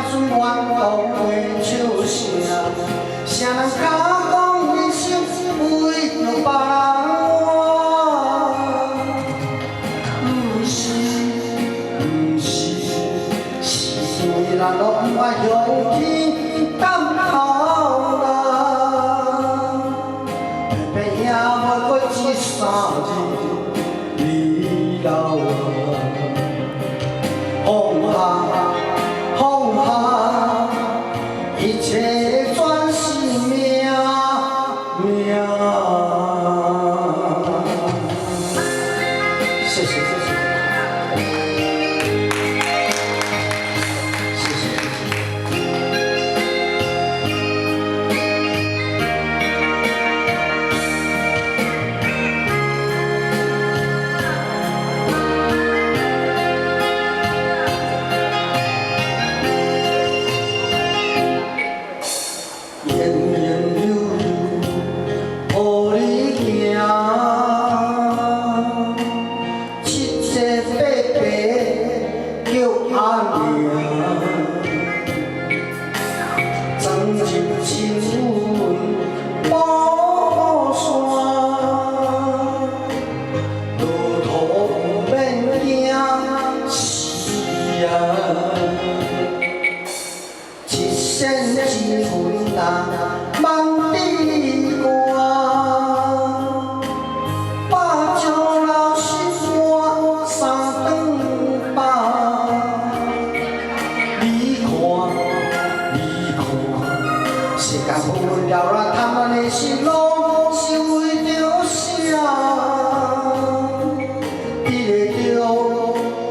顺愿望的笑声，谁人敢讲一生为着别人活？不是，是因为咱拢不爱向天等候啦，偏偏也无过一三日你老了。 放下，一切转是命。谢谢谢谢，谢谢。梦里歌，把酒老心肝三顿饱。你看，世间无聊啦，贪恋的心拢是为着啥？得袂着，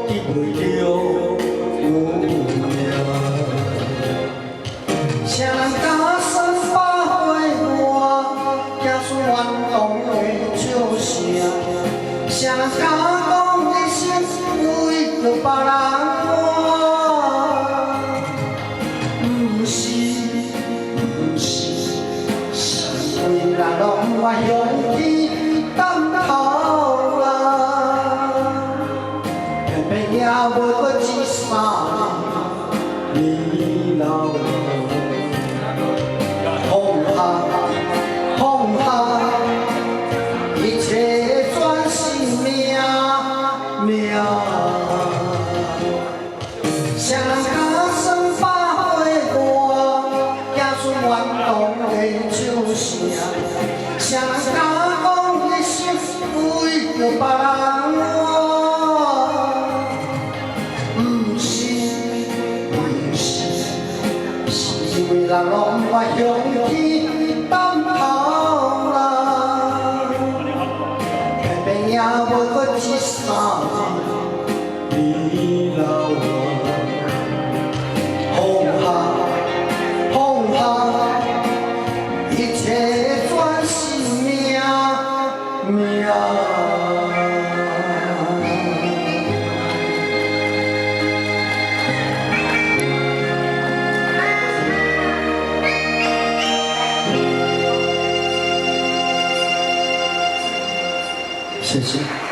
得袂着，有命。谁人敢？ 谁人敢讲一生为着别人活？不是，是因为咱拢不爱向天等候啦，偏偏也无过一三日你老了。 谁人敢算百岁歌，行出愿望的笑声？谁人敢讲一生为着别人活？不是，是因为咱拢不爱向天等候啦，偏偏也无过一三日你老了。 一切转是命。谢谢。